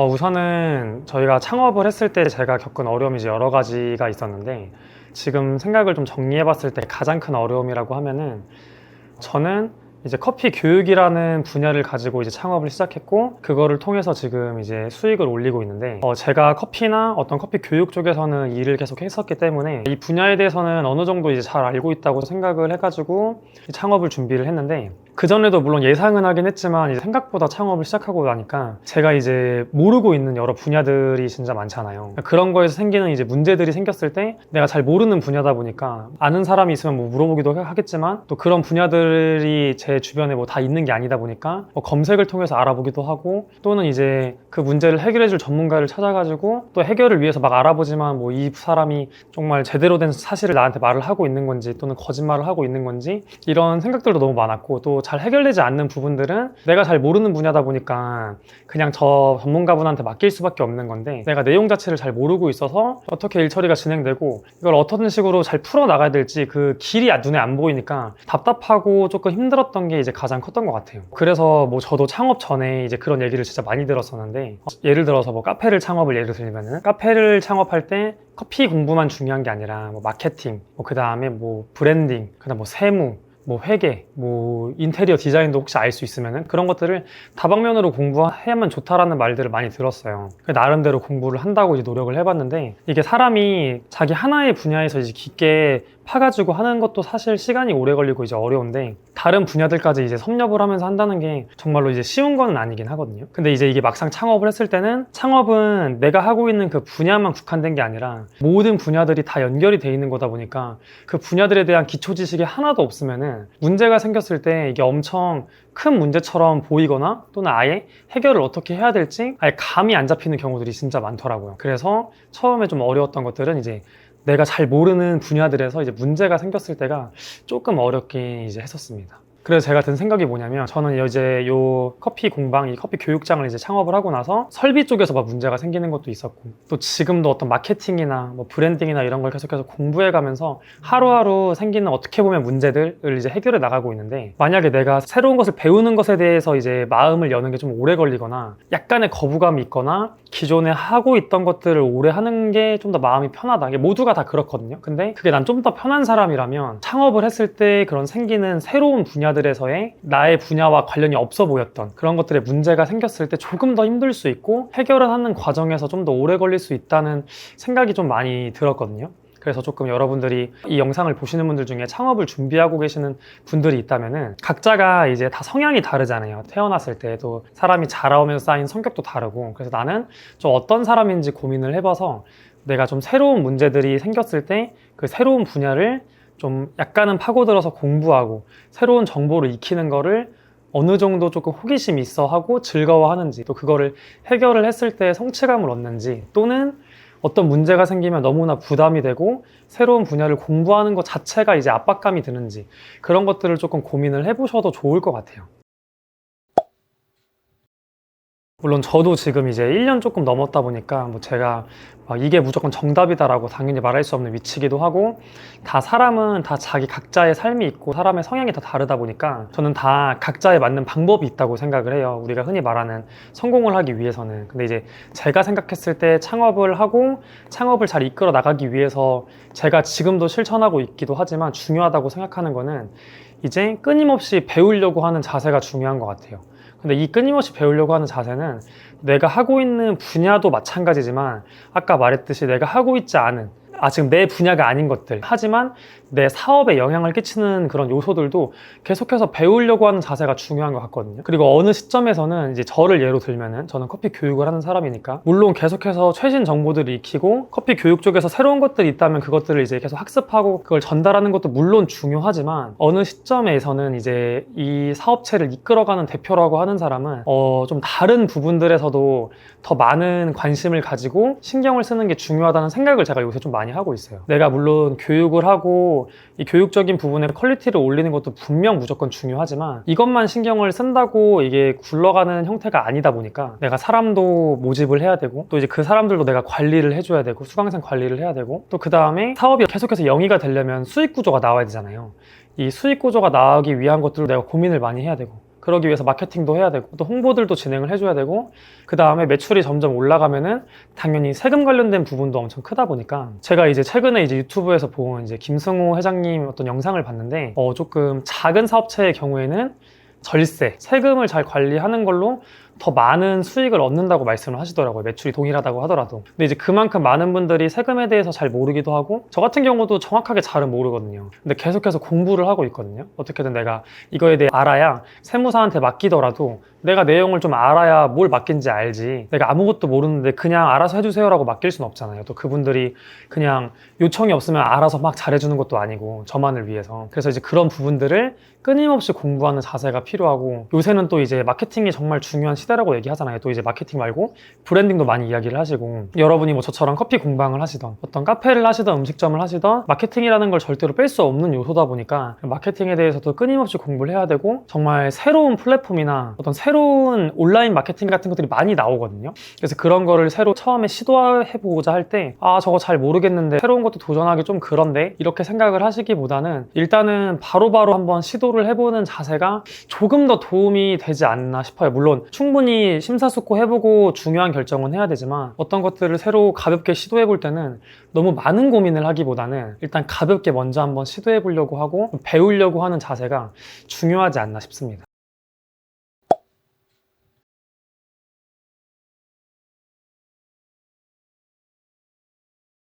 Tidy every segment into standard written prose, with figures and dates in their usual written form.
우선은 저희가 창업을 했을 때 제가 겪은 어려움이 이제 여러 가지가 있었는데, 지금 생각을 좀 정리해 봤을 때 가장 큰 어려움이라고 하면은, 저는 이제 커피 교육이라는 분야를 가지고 이제 창업을 시작했고, 그거를 통해서 지금 이제 수익을 올리고 있는데, 제가 커피나 어떤 커피 교육 쪽에서는 일을 계속 했었기 때문에 이 분야에 대해서는 어느 정도 이제 잘 알고 있다고 생각을 해가지고 창업을 준비를 했는데, 그전에도 물론 예상은 하긴 했지만 이제 생각보다 창업을 시작하고 나니까 제가 이제 모르고 있는 여러 분야들이 진짜 많잖아요. 그런 거에서 생기는 이제 문제들이 생겼을 때 내가 잘 모르는 분야다 보니까 아는 사람이 있으면 뭐 물어보기도 하겠지만, 또 그런 분야들이 제 주변에 뭐 다 있는 게 아니다 보니까 뭐 검색을 통해서 알아보기도 하고, 또는 이제 그 문제를 해결해줄 전문가를 찾아가지고 또 해결을 위해서 막 알아보지만 뭐 이 사람이 정말 제대로 된 사실을 나한테 말을 하고 있는 건지 또는 거짓말을 하고 있는 건지, 이런 생각들도 너무 많았고, 또 잘 해결되지 않는 부분들은 내가 잘 모르는 분야다 보니까 그냥 저 전문가분한테 맡길 수밖에 없는 건데, 내가 내용 자체를 잘 모르고 있어서 어떻게 일 처리가 진행되고 이걸 어떤 식으로 잘 풀어 나가야 될지 그 길이 눈에 안 보이니까 답답하고 조금 힘들었던 게 이제 가장 컸던 것 같아요. 그래서 뭐 저도 창업 전에 이제 그런 얘기를 진짜 많이 들었었는데, 예를 들어서 뭐 카페를 들면은 카페를 창업할 때 커피 공부만 중요한 게 아니라 뭐 마케팅, 뭐 그 다음에 뭐 브랜딩, 그다음 뭐 세무, 뭐 회계, 뭐 인테리어 디자인도 혹시 알 수 있으면은 그런 것들을 다방면으로 공부해야만 좋다라는 말들을 많이 들었어요. 나름대로 공부를 한다고 이제 노력을 해봤는데, 이게 사람이 자기 하나의 분야에서 이제 깊게 파가지고 하는 것도 사실 시간이 오래 걸리고 이제 어려운데, 다른 분야들까지 이제 섭렵을 하면서 한다는 게 정말로 이제 쉬운 거는 아니긴 하거든요. 근데 이제 이게 막상 창업을 했을 때는, 창업은 내가 하고 있는 그 분야만 국한된 게 아니라 모든 분야들이 다 연결이 돼 있는 거다 보니까 그 분야들에 대한 기초 지식이 하나도 없으면은 문제가 생겼을 때 이게 엄청 큰 문제처럼 보이거나, 또는 아예 해결을 어떻게 해야 될지 아예 감이 안 잡히는 경우들이 진짜 많더라고요. 그래서 처음에 좀 어려웠던 것들은 이제 내가 잘 모르는 분야들에서 이제 문제가 생겼을 때가 조금 어렵게 이제 했었습니다. 그래서 제가 든 생각이 뭐냐면, 저는 이제 요 커피 공방, 이 커피 교육장을 이제 창업을 하고 나서 설비 쪽에서 막 문제가 생기는 것도 있었고, 또 지금도 어떤 마케팅이나 뭐 브랜딩이나 이런 걸 계속해서 공부해 가면서 하루하루 생기는 어떻게 보면 문제들을 이제 해결해 나가고 있는데, 만약에 내가 새로운 것을 배우는 것에 대해서 이제 마음을 여는 게 좀 오래 걸리거나 약간의 거부감이 있거나, 기존에 하고 있던 것들을 오래 하는 게 좀 더 마음이 편하다, 이게 모두가 다 그렇거든요. 근데 그게 난 좀 더 편한 사람이라면 창업을 했을 때 그런 생기는 새로운 분야들에서의 나의 분야와 관련이 없어 보였던 그런 것들에 문제가 생겼을 때 조금 더 힘들 수 있고, 해결을 하는 과정에서 좀 더 오래 걸릴 수 있다는 생각이 좀 많이 들었거든요. 그래서 조금 여러분들이 이 영상을 보시는 분들 중에 창업을 준비하고 계시는 분들이 있다면은, 각자가 이제 다 성향이 다르잖아요. 태어났을 때도 사람이 자라오면서 쌓인 성격도 다르고, 그래서 나는 좀 어떤 사람인지 고민을 해봐서 내가 좀 새로운 문제들이 생겼을 때 그 새로운 분야를 좀 약간은 파고들어서 공부하고 새로운 정보를 익히는 거를 어느 정도 조금 호기심이 있어 하고 즐거워하는지, 또 그거를 해결을 했을 때 성취감을 얻는지, 또는 어떤 문제가 생기면 너무나 부담이 되고 새로운 분야를 공부하는 것 자체가 이제 압박감이 드는지, 그런 것들을 조금 고민을 해보셔도 좋을 것 같아요. 물론 저도 지금 이제 1년 조금 넘었다 보니까 뭐 제가 이게 무조건 정답이다라고 당연히 말할 수 없는 위치기도 하고, 다 사람은 다 자기 각자의 삶이 있고 사람의 성향이 다 다르다 보니까 저는 다 각자에 맞는 방법이 있다고 생각을 해요. 우리가 흔히 말하는 성공을 하기 위해서는. 근데 이제 제가 생각했을 때 창업을 하고 창업을 잘 이끌어 나가기 위해서 제가 지금도 실천하고 있기도 하지만 중요하다고 생각하는 거는, 이제 끊임없이 배우려고 하는 자세가 중요한 것 같아요. 근데 이 끊임없이 배우려고 하는 자세는 내가 하고 있는 분야도 마찬가지지만, 아까 말했듯이 내가 하고 있지 않은, 지금 내 분야가 아닌 것들, 하지만 내 사업에 영향을 끼치는 그런 요소들도 계속해서 배우려고 하는 자세가 중요한 것 같거든요. 그리고 어느 시점에서는 이제 저를 예로 들면은, 저는 커피 교육을 하는 사람이니까 물론 계속해서 최신 정보들을 익히고 커피 교육 쪽에서 새로운 것들이 있다면 그것들을 이제 계속 학습하고 그걸 전달하는 것도 물론 중요하지만, 어느 시점에서는 이제 이 사업체를 이끌어가는 대표라고 하는 사람은 좀 다른 부분들에서도 더 많은 관심을 가지고 신경을 쓰는 게 중요하다는 생각을 제가 요새 좀 많이 하고 있어요. 내가 물론 교육을 하고 이 교육적인 부분의 퀄리티를 올리는 것도 분명 무조건 중요하지만, 이것만 신경을 쓴다고 이게 굴러가는 형태가 아니다 보니까 내가 사람도 모집을 해야 되고, 또 이제 그 사람들도 내가 관리를 해줘야 되고, 수강생 관리를 해야 되고, 또 그 다음에 사업이 계속해서 영위가 되려면 수익 구조가 나와야 되잖아요. 이 수익 구조가 나오기 위한 것들을 내가 고민을 많이 해야 되고, 그러기 위해서 마케팅도 해야 되고 또 홍보들도 진행을 해줘야 되고 그 다음에 매출이 점점 올라가면은 당연히 세금 관련된 부분도 엄청 크다 보니까 제가 이제 최근에 이제 유튜브에서 본 이제 김승호 회장님 어떤 영상을 봤는데 조금 작은 사업체의 경우에는 절세, 세금을 잘 관리하는 걸로 더 많은 수익을 얻는다고 말씀을 하시더라고요. 매출이 동일하다고 하더라도. 근데 이제 그만큼 많은 분들이 세금에 대해서 잘 모르기도 하고 저 같은 경우도 정확하게 잘은 모르거든요. 근데 계속해서 공부를 하고 있거든요. 어떻게든 내가 이거에 대해 알아야 세무사한테 맡기더라도 내가 내용을 좀 알아야 뭘 맡긴지 알지 내가 아무것도 모르는데 그냥 알아서 해주세요라고 맡길 수는 없잖아요. 또 그분들이 그냥 요청이 없으면 알아서 막 잘해주는 것도 아니고 저만을 위해서. 그래서 이제 그런 부분들을 끊임없이 공부하는 자세가 필요하고 요새는 또 이제 마케팅이 정말 중요한 시대라고 얘기하잖아요. 또 이제 마케팅 말고 브랜딩도 많이 이야기를 하시고 여러분이 뭐 저처럼 커피 공방을 하시던 어떤 카페를 하시던 음식점을 하시던 마케팅이라는 걸 절대로 뺄 수 없는 요소다 보니까 마케팅에 대해서도 끊임없이 공부를 해야 되고 정말 새로운 플랫폼이나 어떤 새로운 온라인 마케팅 같은 것들이 많이 나오거든요. 그래서 그런 거를 새로 처음에 시도해보고자 할 때 저거 잘 모르겠는데 새로운 것도 도전하기 좀 그런데 이렇게 생각을 하시기보다는 일단은 바로바로 한번 시도를 해보는 자세가 조금 더 도움이 되지 않나 싶어요. 물론 충분히 심사숙고해보고 중요한 결정은 해야 되지만 어떤 것들을 새로 가볍게 시도해볼 때는 너무 많은 고민을 하기보다는 일단 가볍게 먼저 한번 시도해보려고 하고 배우려고 하는 자세가 중요하지 않나 싶습니다.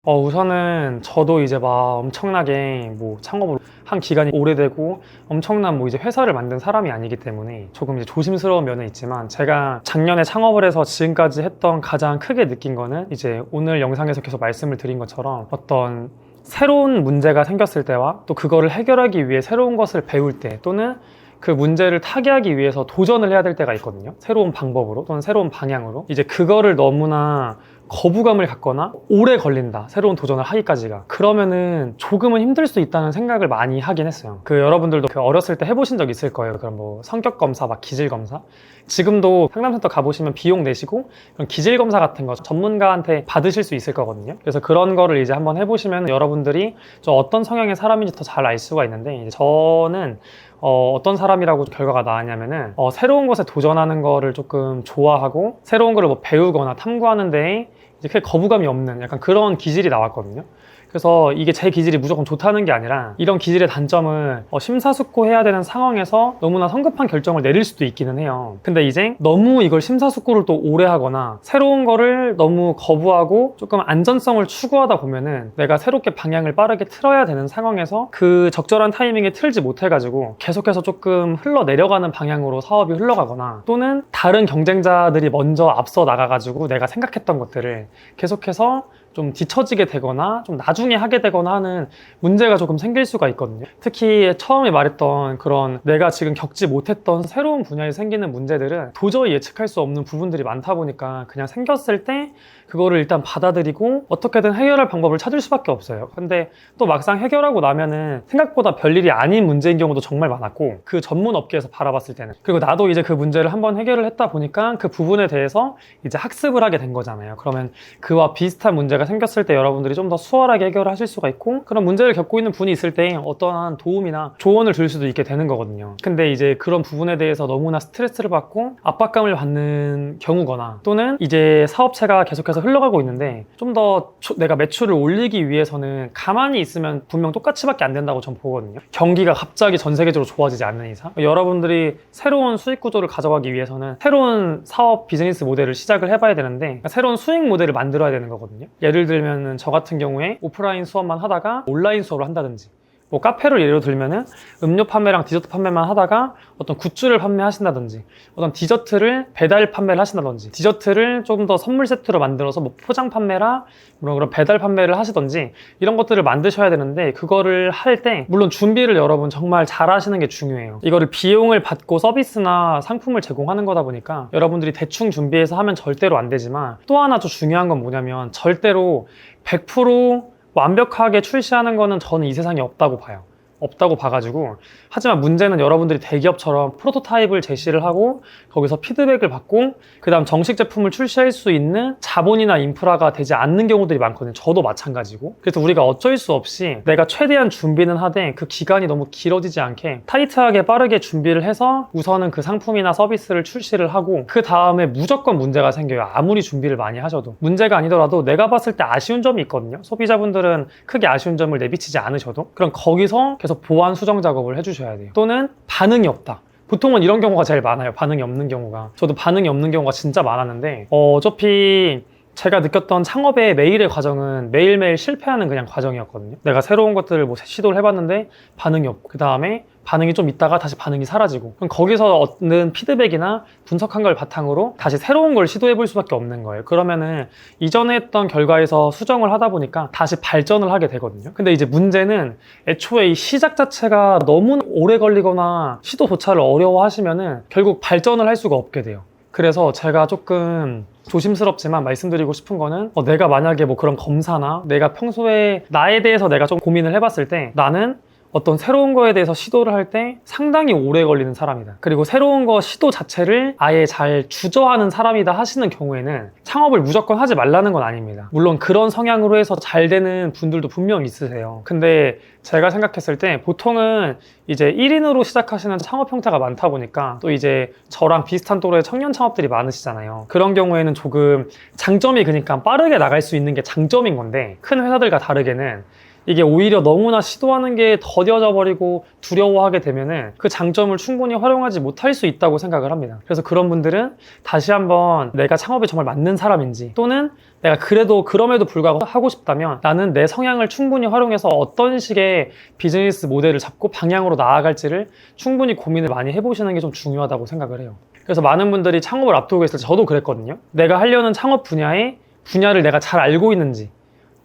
우선은 저도 이제 막 엄청나게 뭐 창업을 한 기간이 오래되고 엄청난 뭐 이제 회사를 만든 사람이 아니기 때문에 조금 이제 조심스러운 면은 있지만 제가 작년에 창업을 해서 지금까지 했던 가장 크게 느낀 거는 이제 오늘 영상에서 계속 말씀을 드린 것처럼 어떤 새로운 문제가 생겼을 때와 또 그거를 해결하기 위해 새로운 것을 배울 때 또는 그 문제를 타개하기 위해서 도전을 해야 될 때가 있거든요. 새로운 방법으로 또는 새로운 방향으로. 이제 그거를 너무나 거부감을 갖거나 오래 걸린다. 새로운 도전을 하기까지가. 그러면은 조금은 힘들 수 있다는 생각을 많이 하긴 했어요. 여러분들도 어렸을 때 해보신 적 있을 거예요. 그런 뭐 성격 검사, 막 기질 검사. 지금도 상담센터 가보시면 비용 내시고 그런 기질 검사 같은 거 전문가한테 받으실 수 있을 거거든요. 그래서 그런 거를 이제 한번 해보시면 여러분들이 저 어떤 성향의 사람인지 더 잘 알 수가 있는데 이제 저는 어떤 사람이라고 결과가 나왔냐면은 새로운 것에 도전하는 거를 조금 좋아하고 새로운 거를 뭐 배우거나 탐구하는 데에 이제 크게 거부감이 없는 약간 그런 기질이 나왔거든요. 그래서 이게 제 기질이 무조건 좋다는 게 아니라 이런 기질의 단점은 심사숙고해야 되는 상황에서 너무나 성급한 결정을 내릴 수도 있기는 해요. 근데 이제 너무 이걸 심사숙고를 또 오래 하거나 새로운 거를 너무 거부하고 조금 안전성을 추구하다 보면은 내가 새롭게 방향을 빠르게 틀어야 되는 상황에서 그 적절한 타이밍에 틀지 못해가지고 계속해서 조금 흘러내려가는 방향으로 사업이 흘러가거나 또는 다른 경쟁자들이 먼저 앞서 나가가지고 내가 생각했던 것들을 계속해서 좀 뒤처지게 되거나 좀 나중에 하게 되거나 하는 문제가 조금 생길 수가 있거든요. 특히 처음에 말했던 그런 내가 지금 겪지 못했던 새로운 분야에 생기는 문제들은 도저히 예측할 수 없는 부분들이 많다 보니까 그냥 생겼을 때 그거를 일단 받아들이고 어떻게든 해결할 방법을 찾을 수밖에 없어요. 근데 또 막상 해결하고 나면은 생각보다 별일이 아닌 문제인 경우도 정말 많았고 그 전문 업계에서 바라봤을 때는 그리고 나도 이제 그 문제를 한번 해결을 했다 보니까 그 부분에 대해서 이제 학습을 하게 된 거잖아요. 그러면 그와 비슷한 문제가 생겼을 때 여러분들이 좀 더 수월하게 해결을 하실 수가 있고 그런 문제를 겪고 있는 분이 있을 때 어떠한 도움이나 조언을 줄 수도 있게 되는 거거든요. 근데 이제 그런 부분에 대해서 너무나 스트레스를 받고 압박감을 받는 경우거나 또는 이제 사업체가 계속해서 흘러가고 있는데 좀 더 내가 매출을 올리기 위해서는 가만히 있으면 분명 똑같이밖에 안 된다고 전 보거든요. 경기가 갑자기 전 세계적으로 좋아지지 않는 이상 여러분들이 새로운 수익 구조를 가져가기 위해서는 새로운 사업 비즈니스 모델을 시작을 해봐야 되는데 새로운 수익 모델을 만들어야 되는 거거든요. 예를 들면 저 같은 경우에 오프라인 수업만 하다가 온라인 수업을 한다든지 뭐 카페를 예로 들면은 음료 판매랑 디저트 판매만 하다가 어떤 굿즈를 판매하신다든지 어떤 디저트를 배달 판매를 하신다든지 디저트를 좀 더 선물 세트로 만들어서 뭐 포장 판매라 물론 그런 배달 판매를 하시던지 이런 것들을 만드셔야 되는데 그거를 할 때 물론 준비를 여러분 정말 잘 하시는 게 중요해요. 이거를 비용을 받고 서비스나 상품을 제공하는 거다 보니까 여러분들이 대충 준비해서 하면 절대로 안 되지만 또 하나 더 중요한 건 뭐냐면 절대로 100% 완벽하게 출시하는 거는 저는 이 세상에 없다고 봐요. 없다고 봐가지고, 하지만 문제는 여러분들이 대기업처럼 프로토타입을 제시를 하고 거기서 피드백을 받고 그 다음 정식 제품을 출시할 수 있는 자본이나 인프라가 되지 않는 경우들이 많거든요. 저도 마찬가지고. 그래서 우리가 어쩔 수 없이 내가 최대한 준비는 하되 그 기간이 너무 길어지지 않게 타이트하게 빠르게 준비를 해서 우선은 그 상품이나 서비스를 출시를 하고 그 다음에 무조건 문제가 생겨요. 아무리 준비를 많이 하셔도. 문제가 아니더라도 내가 봤을 때 아쉬운 점이 있거든요. 소비자분들은 크게 아쉬운 점을 내비치지 않으셔도, 그럼 거기서 계속 보완 수정 작업을 해주셔야 돼요. 또는 반응이 없다. 보통은 이런 경우가 제일 많아요. 반응이 없는 경우가. 저도 반응이 없는 경우가 진짜 많았는데 어차피 제가 느꼈던 창업의 매일의 과정은 매일매일 실패하는 그냥 과정이었거든요. 내가 새로운 것들을 뭐 시도를 해봤는데 반응이 없고, 그 다음에 반응이 좀 있다가 다시 반응이 사라지고, 그럼 거기서 얻는 피드백이나 분석한 걸 바탕으로 다시 새로운 걸 시도해 볼 수밖에 없는 거예요. 그러면은 이전에 했던 결과에서 수정을 하다 보니까 다시 발전을 하게 되거든요. 근데 이제 문제는 애초에 이 시작 자체가 너무 오래 걸리거나 시도조차를 어려워하시면은 결국 발전을 할 수가 없게 돼요. 그래서 제가 조금 조심스럽지만 말씀드리고 싶은 거는 내가 만약에 뭐 그런 검사나 내가 평소에 나에 대해서 내가 좀 고민을 해봤을 때 나는 어떤 새로운 거에 대해서 시도를 할 때 상당히 오래 걸리는 사람이다. 그리고 새로운 거 시도 자체를 아예 잘 주저하는 사람이다 하시는 경우에는 창업을 무조건 하지 말라는 건 아닙니다. 물론 그런 성향으로 해서 잘 되는 분들도 분명 있으세요. 근데 제가 생각했을 때 보통은 이제 1인으로 시작하시는 창업 형태가 많다 보니까 또 이제 저랑 비슷한 또래의 청년 창업들이 많으시잖아요. 그런 경우에는 조금 장점이 그러니까 빠르게 나갈 수 있는 게 장점인 건데, 큰 회사들과 다르게는 이게 오히려 너무나 시도하는 게 더뎌져 버리고 두려워하게 되면은 그 장점을 충분히 활용하지 못할 수 있다고 생각을 합니다. 그래서 그런 분들은 다시 한번 내가 창업에 정말 맞는 사람인지, 또는 내가 그래도 그럼에도 불구하고 하고 싶다면 나는 내 성향을 충분히 활용해서 어떤 식의 비즈니스 모델을 잡고 방향으로 나아갈지를 충분히 고민을 많이 해보시는 게 좀 중요하다고 생각을 해요. 그래서 많은 분들이 창업을 앞두고 있을 때 저도 그랬거든요. 내가 하려는 창업 분야를 내가 잘 알고 있는지,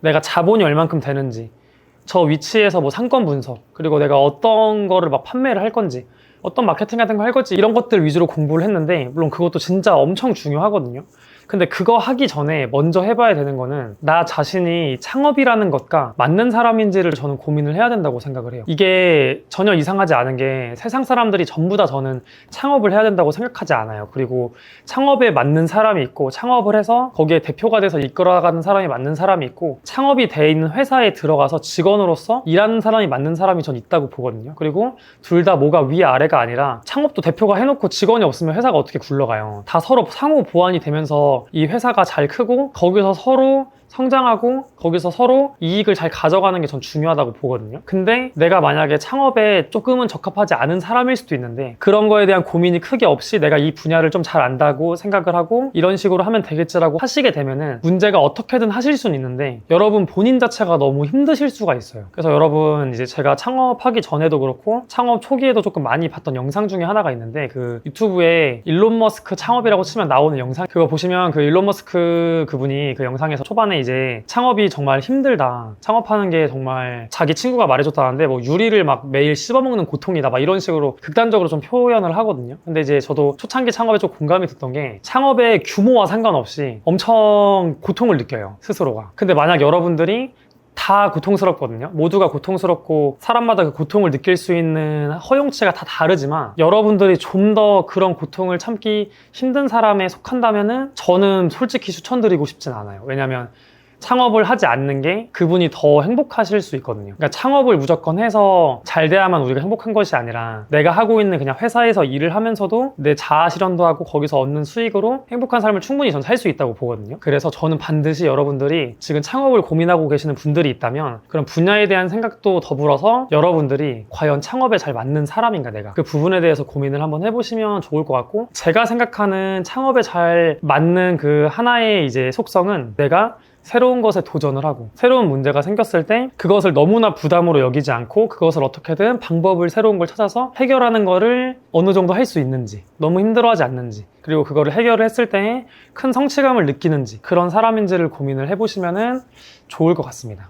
내가 자본이 얼만큼 되는지, 저 위치에서 뭐 상권 분석, 그리고 내가 어떤 거를 막 판매를 할 건지, 어떤 마케팅 같은 거 할 건지, 이런 것들 위주로 공부를 했는데, 물론 그것도 진짜 엄청 중요하거든요. 근데 그거 하기 전에 먼저 해봐야 되는 거는 나 자신이 창업이라는 것과 맞는 사람인지를 저는 고민을 해야 된다고 생각을 해요. 이게 전혀 이상하지 않은 게 세상 사람들이 전부 다 저는 창업을 해야 된다고 생각하지 않아요. 그리고 창업에 맞는 사람이 있고, 창업을 해서 거기에 대표가 돼서 이끌어가는 사람이 맞는 사람이 있고, 창업이 돼 있는 회사에 들어가서 직원으로서 일하는 사람이 맞는 사람이 전 있다고 보거든요. 그리고 둘 다 뭐가 위아래가 아니라 창업도 대표가 해놓고 직원이 없으면 회사가 어떻게 굴러가요. 다 서로 상호 보완이 되면서 이 회사가 잘 크고 거기서 서로 성장하고 거기서 서로 이익을 잘 가져가는 게 전 중요하다고 보거든요. 근데 내가 만약에 창업에 조금은 적합하지 않은 사람일 수도 있는데 그런 거에 대한 고민이 크게 없이 내가 이 분야를 좀 잘 안다고 생각을 하고 이런 식으로 하면 되겠지라고 하시게 되면은 문제가 어떻게든 하실 수는 있는데 여러분 본인 자체가 너무 힘드실 수가 있어요. 그래서 여러분 이제 제가 창업하기 전에도 그렇고 창업 초기에도 조금 많이 봤던 영상 중에 하나가 있는데 그 유튜브에 일론 머스크 창업이라고 치면 나오는 영상, 그거 보시면 그 일론 머스크 그분이 그 영상에서 초반에 이제 창업이 정말 힘들다, 창업하는 게 정말 자기 친구가 말해줬다는데 뭐 유리를 막 매일 씹어먹는 고통이다 막 이런 식으로 극단적으로 좀 표현을 하거든요. 근데 이제 저도 초창기 창업에 좀 공감이 됐던 게 창업의 규모와 상관없이 엄청 고통을 느껴요, 스스로가. 근데 만약 여러분들이 다 고통스럽거든요. 모두가 고통스럽고 사람마다 그 고통을 느낄 수 있는 허용치가 다 다르지만 여러분들이 좀 더 그런 고통을 참기 힘든 사람에 속한다면은 저는 솔직히 추천드리고 싶진 않아요. 왜냐면 창업을 하지 않는 게 그분이 더 행복하실 수 있거든요. 그러니까 창업을 무조건 해서 잘 돼야만 우리가 행복한 것이 아니라 내가 하고 있는 그냥 회사에서 일을 하면서도 내 자아 실현도 하고 거기서 얻는 수익으로 행복한 삶을 충분히 전 살 수 있다고 보거든요. 그래서 저는 반드시 여러분들이 지금 창업을 고민하고 계시는 분들이 있다면 그런 분야에 대한 생각도 더불어서 여러분들이 과연 창업에 잘 맞는 사람인가, 내가 그 부분에 대해서 고민을 한번 해보시면 좋을 것 같고, 제가 생각하는 창업에 잘 맞는 그 하나의 이제 속성은 내가 새로운 것에 도전을 하고 새로운 문제가 생겼을 때 그것을 너무나 부담으로 여기지 않고 그것을 어떻게든 방법을 새로운 걸 찾아서 해결하는 거를 어느 정도 할 수 있는지, 너무 힘들어하지 않는지, 그리고 그거를 해결을 했을 때 큰 성취감을 느끼는지, 그런 사람인지를 고민을 해보시면 좋을 것 같습니다.